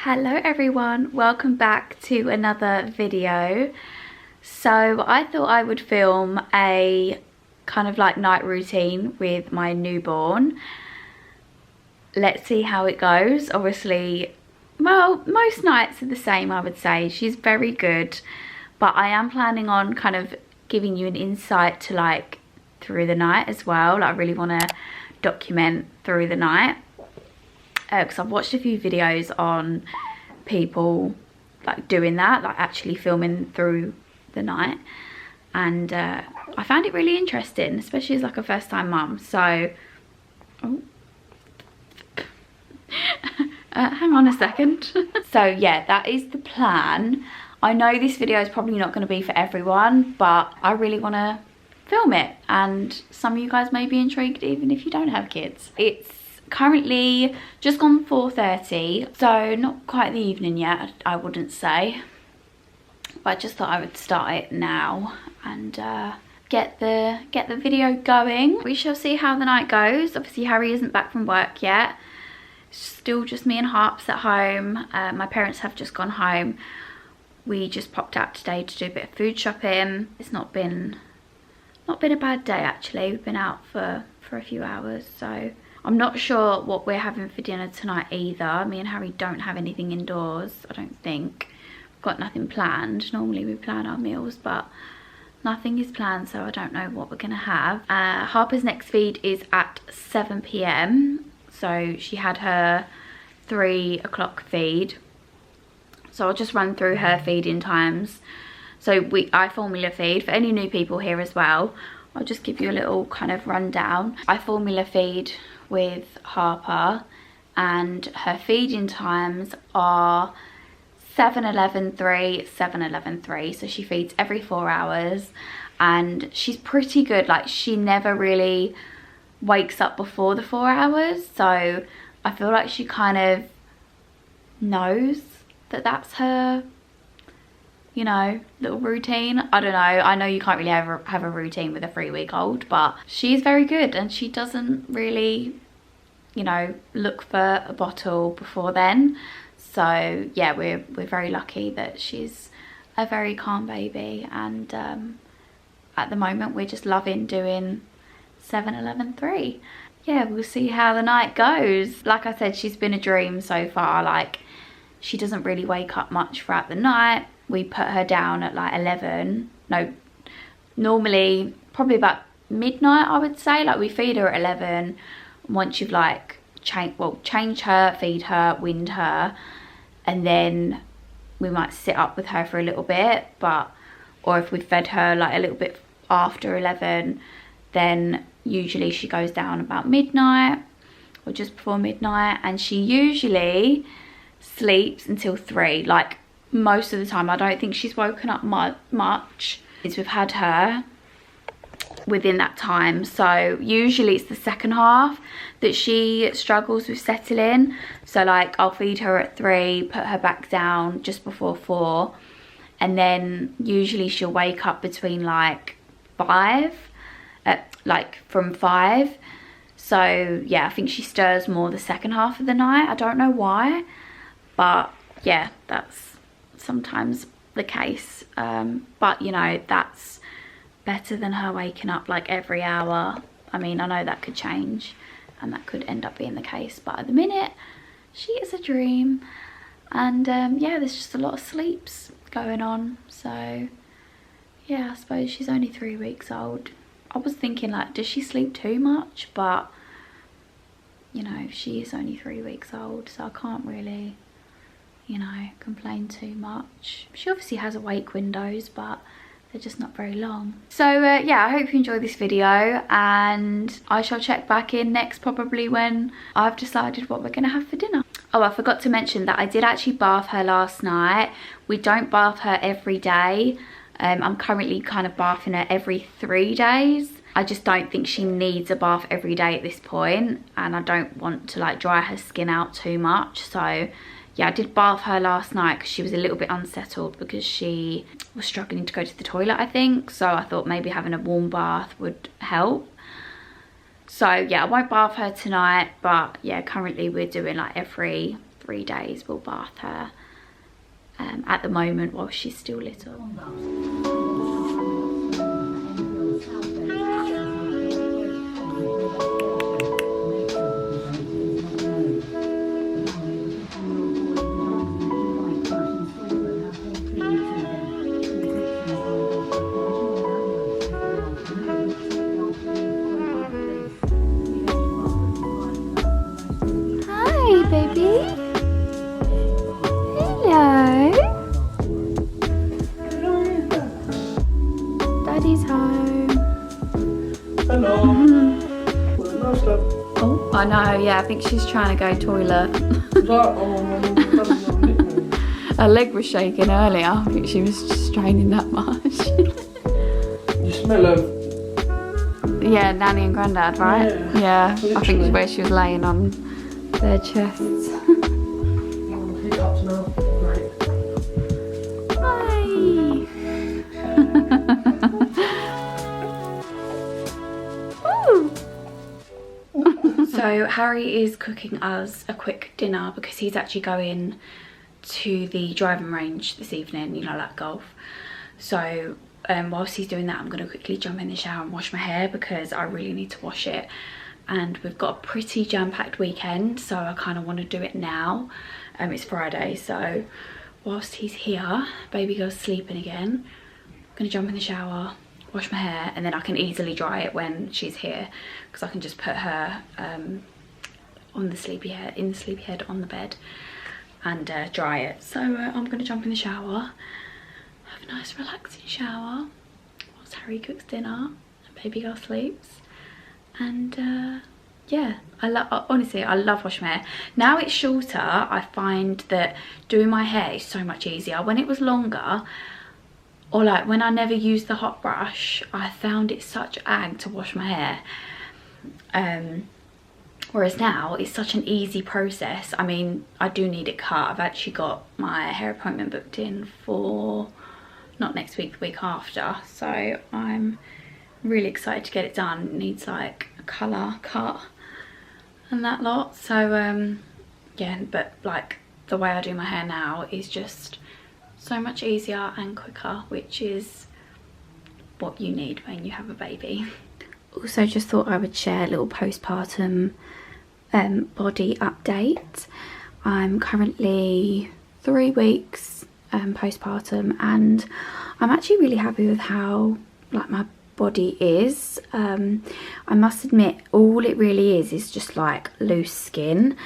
Hello everyone, welcome back to another video. So I thought I would film a kind of like night routine with my newborn. Let's see how it goes. Obviously, well, most nights are the same, I would say. She's very good, but I am planning on kind of giving you an insight to like through the night as well. Like, I really want to document through the night. Because I've watched a few videos on people like doing that, like actually filming through the night, and I found it really interesting, especially as like a first time mum. So hang on a second. So yeah, that is the plan. I know this video is probably not going to be for everyone, but I really want to film it, and some of you guys may be intrigued even if you don't have kids. It's currently just gone 4:30, so not quite the evening yet, I wouldn't say, but I just thought I would start it now and get the video going. We shall see how the night goes. Obviously Harry isn't back from work yet, still just me and Harps at home. My parents have just gone home. We just popped out today to do a bit of food shopping. It's not been a bad day actually. We've been out for a few hours, so I'm not sure what we're having for dinner tonight either. Me and Harry don't have anything indoors, I don't think. We've got nothing planned. Normally we plan our meals, but nothing is planned, so I don't know what we're gonna have. Harper's next feed is at 7 PM. So she had her 3 o'clock feed. So I'll just run through her feeding times. So I formula feed for any new people here as well. I'll just give you a little kind of rundown. I formula feed with Harper, and her feeding times are 7-11-3, 7-11-3. So she feeds every 4 hours, and she's pretty good. Like, she never really wakes up before the 4 hours, so I feel like she kind of knows that that's her, you know, little routine. I don't know, I know you can't really have a routine with a 3-week-old, but she's very good, and she doesn't really, you know, look for a bottle before then. So yeah, we're very lucky that she's a very calm baby, and at the moment we're just loving doing 7-11-3. Yeah, we'll see how the night goes. Like I said, she's been a dream so far. Like, she doesn't really wake up much throughout the night. We put her down at like 11. No, normally probably about midnight, I would say. Like, we feed her at 11. Once you've like change her, feed her, wind her, and then we might sit up with her for a little bit. But, or if we fed her like a little bit after 11, then usually she goes down about midnight or just before midnight, and she usually sleeps until 3. Like, most of the time. I don't think she's woken up much since we've had her within that time. So usually it's the second half that she struggles with settling. So like, I'll feed her at 3, put her back down just before 4, and then usually she'll wake up between like 5, like from 5. So yeah, I think she stirs more the second half of the night. I don't know why, but yeah, that's sometimes the case. But you know, that's better than her waking up like every hour. I mean, I know that could change and that could end up being the case, but at the minute she is a dream. And yeah, there's just a lot of sleeps going on. So yeah, I suppose she's only 3 weeks old. I was thinking like, does she sleep too much? But you know, she is only 3 weeks old, so I can't really, you know, complain too much. She obviously has awake windows, but they're just not very long. So yeah, I hope you enjoyed this video, and I shall check back in next, probably when I've decided what we're gonna have for dinner. Oh, I forgot to mention that I did actually bath her last night. We don't bath her every day. I'm currently kind of bathing her every 3 days. I just don't think she needs a bath every day at this point, and I don't want to like dry her skin out too much. So yeah, I did bath her last night because she was a little bit unsettled because she was struggling to go to the toilet, I think. So I thought maybe having a warm bath would help. So yeah, I won't bath her tonight, but yeah, currently we're doing like every 3 days we'll bath her at the moment while she's still little. I know, yeah, I think she's trying to go toilet. Her leg was shaking earlier. I think she was straining that much. You smell of... Yeah, Nanny and Grandad, right? Yeah, I think it's where she was laying on their chests. Hi! So Harry is cooking us a quick dinner because he's actually going to the driving range this evening, you know, like golf. So whilst he's doing that, I'm going to quickly jump in the shower and wash my hair because I really need to wash it. And we've got a pretty jam-packed weekend, so I kind of want to do it now. It's Friday, so whilst he's here, baby girl's sleeping again, I'm going to jump in the shower, wash my hair, and then I can easily dry it when she's here because I can just put her on the sleepy head on the bed and dry it. So I'm going to jump in the shower, have a nice relaxing shower whilst Harry cooks dinner and baby girl sleeps. And yeah, honestly I love washing my hair. Now it's shorter, I find that doing my hair is so much easier. When it was longer, or like when I never used the hot brush, I found it such ag to wash my hair. Whereas now it's such an easy process. I mean, I do need it cut. I've actually got my hair appointment booked in for not next week, the week after, so I'm really excited to get it done. It needs like a colour cut and that lot. So yeah, but like the way I do my hair now is just so much easier and quicker, which is what you need when you have a baby. Also just thought I would share a little postpartum body update. I'm currently 3 weeks postpartum, and I'm actually really happy with how like my body is. I must admit, all it really is just like loose skin.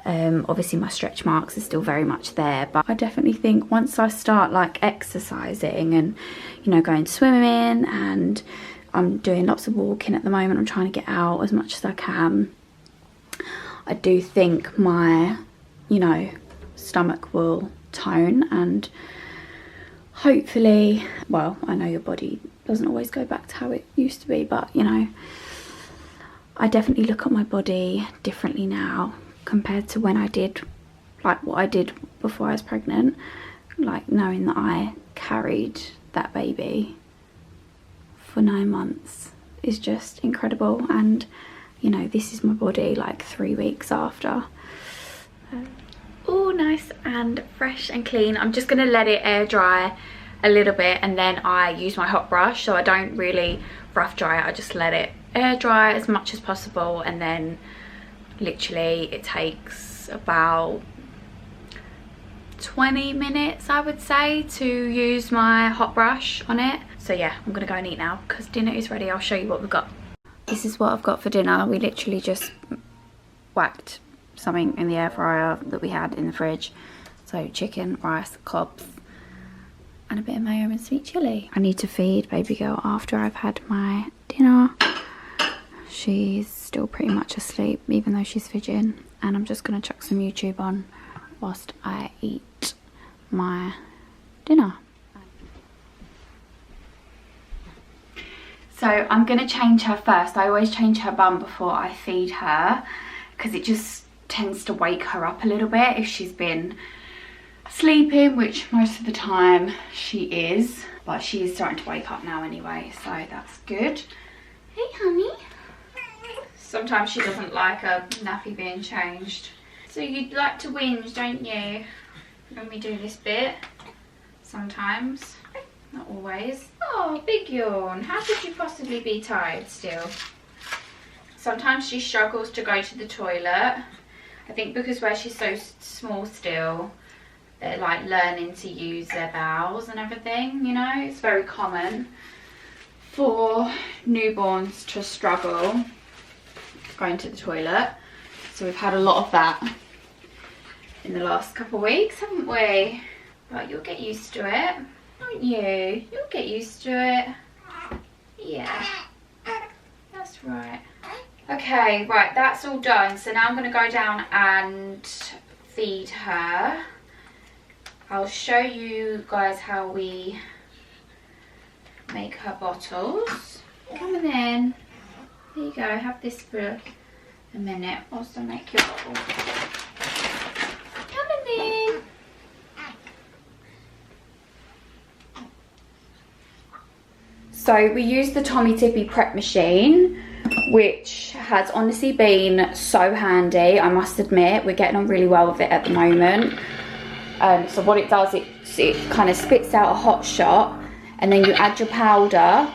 Obviously my stretch marks are still very much there, but I definitely think once I start like exercising and, you know, going swimming, and I'm doing lots of walking at the moment, I'm trying to get out as much as I can, I do think my, you know, stomach will tone, and hopefully, well, I know your body doesn't always go back to how it used to be, but you know, I definitely look at my body differently now compared to when I did, like what I did before I was pregnant. Like knowing that I carried that baby for 9 months is just incredible. And you know, this is my body like 3 weeks after. All nice and fresh and clean. I'm just gonna let it air dry a little bit, and then I use my hot brush, so I don't really rough dry it. I just let it air dry as much as possible, and then literally it takes about 20 minutes, I would say, to use my hot brush on it. So yeah, I'm gonna go and eat now because dinner is ready. I'll show you what we've got. This is what I've got for dinner. We literally just whacked something in the air fryer that we had in the fridge. So chicken, rice, cobs, and a bit of mayo and sweet chilli. I need to feed baby girl after I've had my dinner. She's still pretty much asleep, even though she's fidgeting, and I'm just gonna chuck some YouTube on whilst I eat my dinner. So I'm gonna change her first. I always change her bum before I feed her because it just tends to wake her up a little bit if she's been sleeping, which most of the time she is, but she is starting to wake up now anyway, so that's good. Hey honey. Sometimes she doesn't like a nappy being changed. So you'd like to whinge, don't you? When we do this bit. Sometimes. Not always. Oh, big yawn. How could you possibly be tired still? Sometimes she struggles to go to the toilet. I think because where she's so small still, they're like learning to use their bowels and everything, you know. It's very common for newborns to struggle going to the toilet. So we've had a lot of that in the last couple of weeks, haven't we? But you'll get used to it, won't you? You'll get used to it. Yeah, that's right. Okay, right, that's all done. So now I'm going to go down and feed her. I'll show you guys how we make her bottles. Come on in. There you go, have this for a minute whilst I make your bottle. Come on in. So we use the Tommee Tippee prep machine, which has honestly been so handy. I must admit, we're getting on really well with it at the moment. So what it does, it kind of spits out a hot shot, and then you add your powder,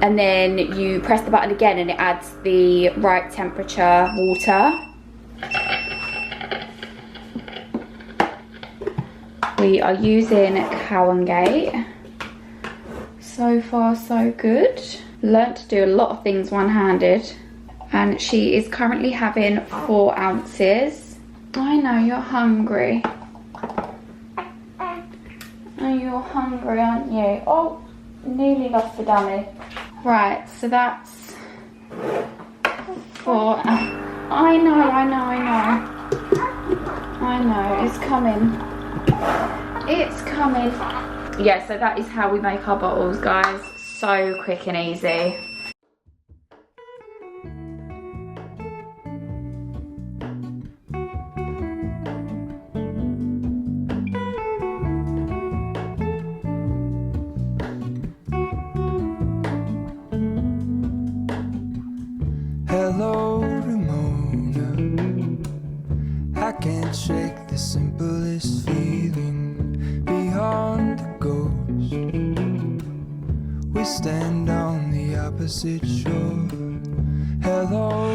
and then you press the button again and it adds the right temperature water. We are using Cowangate. So far so good. Learned to do a lot of things one-handed, and she is currently having 4 ounces. I know you're hungry. Oh, you're hungry, aren't you? Oh, nearly lost the dummy. Right, so that's 4. I know, it's coming. It's coming. Yeah, so that is how we make our bottles, guys. So quick and easy. Hello, Ramona. I can't shake the simplest feeling beyond the ghost. We stand on the opposite shore. Hello,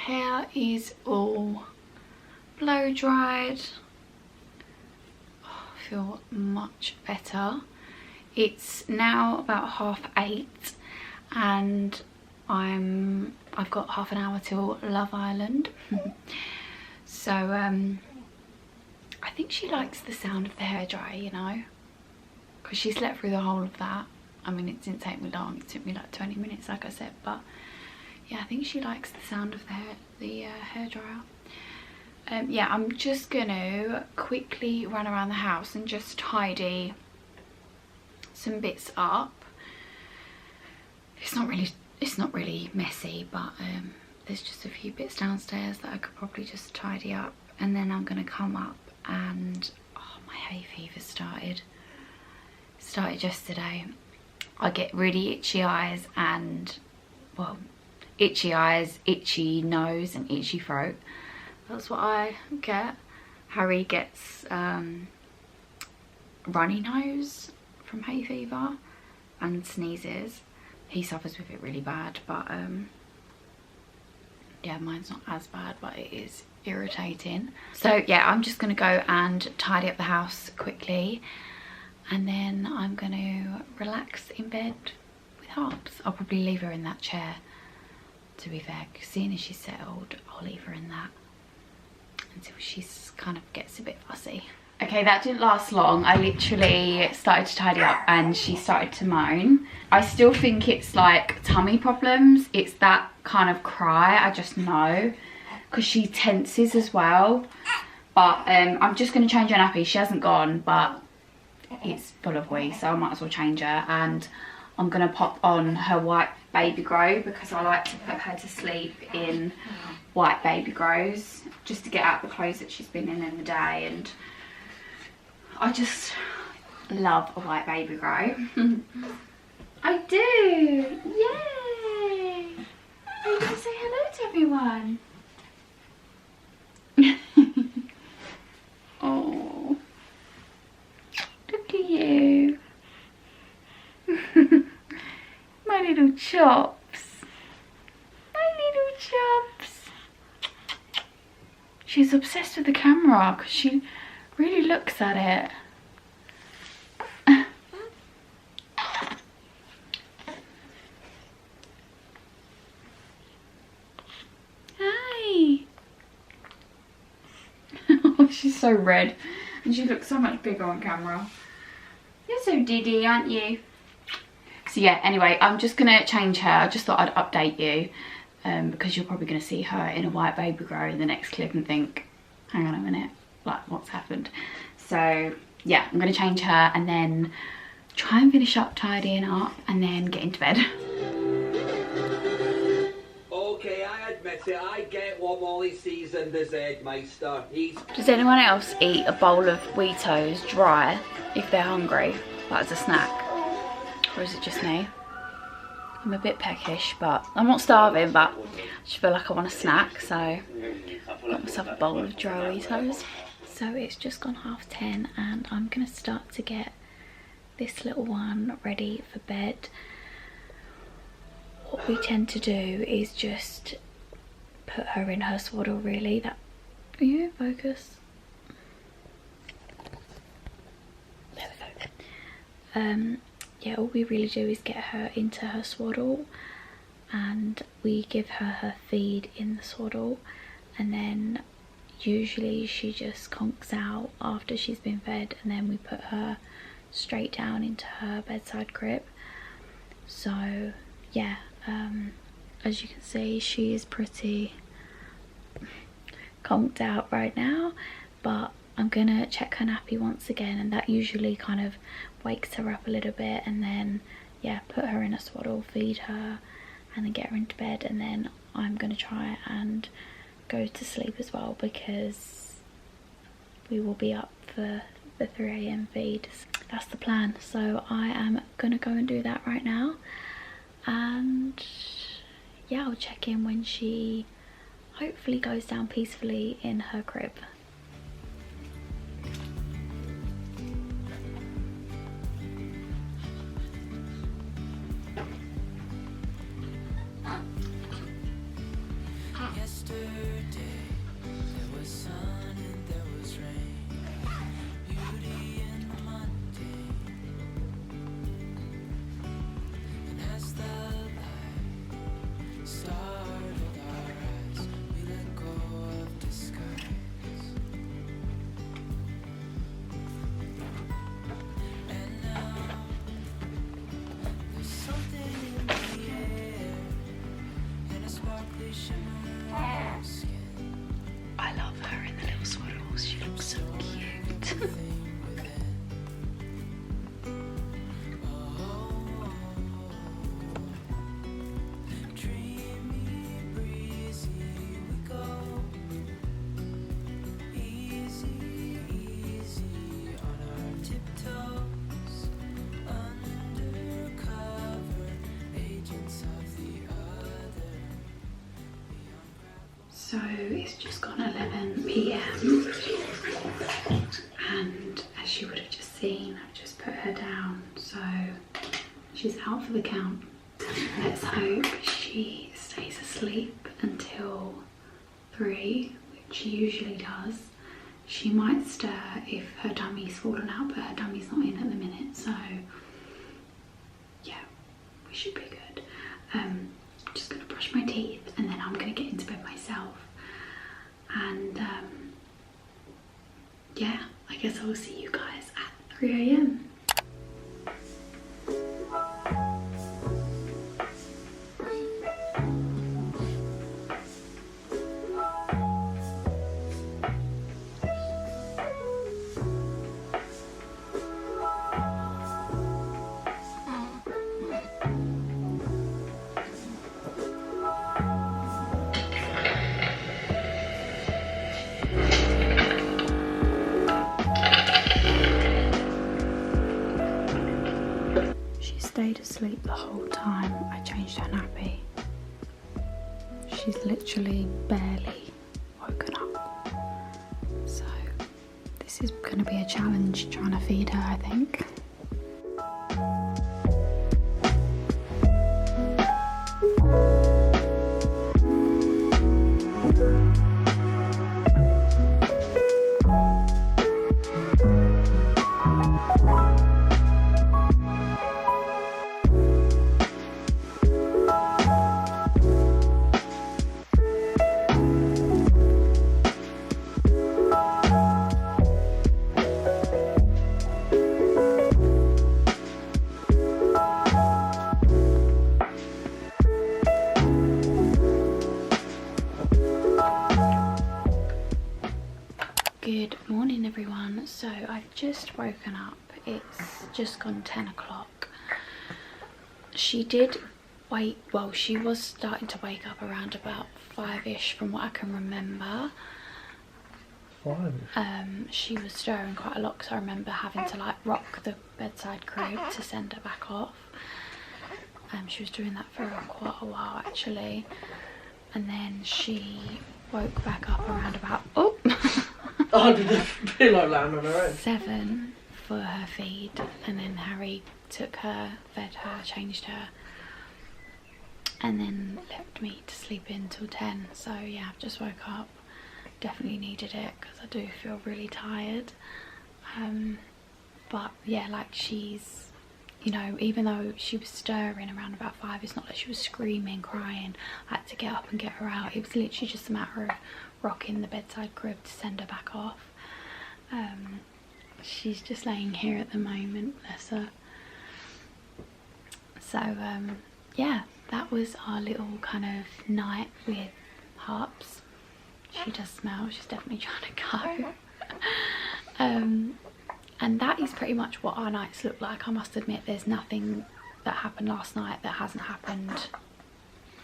Hair is all blow dried. Oh, I feel much better. It's now about 8:30 and I've got half an hour till Love Island. So I think she likes the sound of the hairdryer, you know, because she slept through the whole of that. I mean, it didn't take me long, it took me like 20 minutes like I said, but yeah, I think she likes the sound of the hairdryer. Yeah, I'm just gonna quickly run around the house and just tidy some bits up. It's not really messy, but there's just a few bits downstairs that I could probably just tidy up, and then I'm gonna come up and oh, my hay fever started yesterday. I get really itchy eyes and, well, itchy eyes, itchy nose and itchy throat. That's what I get. Harry gets runny nose from hay fever and sneezes. He suffers with it really bad, but yeah, mine's not as bad, but it is irritating. So yeah, I'm just gonna go and tidy up the house quickly, and then I'm gonna relax in bed with Harps. I'll probably leave her in that chair, to be fair, because seeing as she's settled, I'll leave her in that until she's kind of gets a bit fussy. Okay, that didn't last long. I literally started to tidy up and she started to moan. I still think it's like tummy problems. It's that kind of cry, I just know, because she tenses as well. But I'm just going to change her nappy. She hasn't gone, but it's full of wee, so I might as well change her. And I'm going to pop on her white baby grow, because I like to put her to sleep in white baby grows, just to get out the clothes that she's been in the day. And I just love a white baby grow. I do. Yay! Are you going to say hello to everyone? Oh, look at you. My little chops. My little chops. She's obsessed with the camera because she really looks at it. Hi. Oh, she's so red and she looks so much bigger on camera. You're so diddy, aren't you? So yeah, anyway, I'm just gonna change her. I just thought I'd update you because you're probably gonna see her in a white baby grow in the next clip and think, hang on a minute, like what's happened? So yeah, I'm gonna change her and then try and finish up tidying up and then get into bed. Okay, I admit it, I get what Molly sees in the Zedmeister. Does anyone else eat a bowl of Weetos dry if they're hungry, like as a snack? Or is it just me? I'm a bit peckish, but I'm not starving, but I just feel like I want a snack, so I've got myself a bowl of dry Weetos. So it's just gone 10:30 and I'm gonna start to get this little one ready for bed. What we tend to do is just put her in her swaddle, really. That, are you in focus? There we go. Yeah, all we really do is get her into her swaddle and we give her her feed in the swaddle, and then usually she just conks out after she's been fed, and then we put her straight down into her bedside crib. So yeah, as you can see, she is pretty conked out right now, but I'm gonna check her nappy once again, and that usually kind of wakes her up a little bit, and then yeah, put her in a swaddle, feed her, and then get her into bed, and then I'm gonna try and go to sleep as well because we will be up for the 3 AM feed. That's the plan. So I am gonna go and do that right now, and yeah, I'll check in when she hopefully goes down peacefully in her crib. I love her in the little swaddles, she looks so cute. So it's just gone 11 PM and as you would have just seen, I've just put her down, so she's out for the count. Let's hope she stays asleep until 3, which she usually does. She might stir if her dummy's fallen out, but her dummy's not in at the minute, so yeah, we should be good. I'm just gonna brush my teeth and then I'm gonna get into bed myself, and yeah, I guess I will see you guys at 3 AM. asleep the whole time I changed her nappy. She's literally barely woken up. So this is going to be a challenge trying to feed her, I think. Good morning everyone. So I've just woken up. It's just gone 10 o'clock. She did wake, well, she was starting to wake up around about 5ish from what I can remember. 5ish? She was stirring quite a lot because I remember having to like rock the bedside crib to send her back off. She was doing that for quite a while actually, and then she woke back up around about Oh, did the pillow land on her head? 7 for her feed, and then Harry took her, fed her, changed her, and then left me to sleep in till 10. So yeah, I've just woke up. Definitely needed it because I do feel really tired. But yeah, like she's, you know, even though she was stirring around about 5, it's not like she was screaming, crying. I had to get up and get her out. It was literally just a matter of rocking the bedside crib to send her back off. She's just laying here at the moment, bless her. So yeah, that was our little kind of night with Harps. She does smell, she's definitely trying to go. And that is pretty much what our nights look like. I must admit there's nothing that happened last night that hasn't happened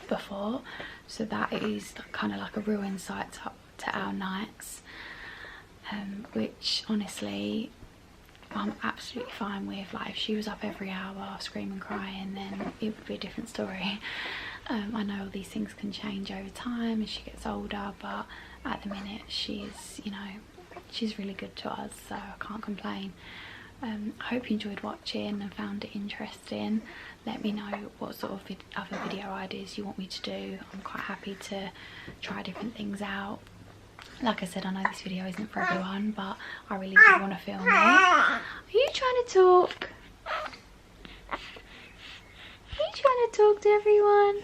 before, so that is kind of like a real insight to our nights, which honestly I'm absolutely fine with. Like if she was up every hour screaming, crying, then it would be a different story. I know all these things can change over time as she gets older, but at the minute she's, you know, she's really good to us, so I can't complain. I hope you enjoyed watching and found it interesting. Let me know what sort of other video ideas you want me to do. I'm quite happy to try different things out. Like I said, I know this video isn't for everyone, but I really do want to film it. Are you trying to talk? Are you trying to talk to everyone?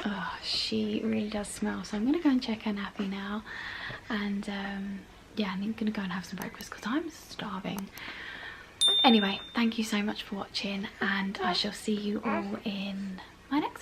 Oh, she really does smell, so I'm going to go and check her nappy now. And yeah, I'm going to go and have some breakfast because I'm starving. Anyway, thank you so much for watching, and I shall see you all in my next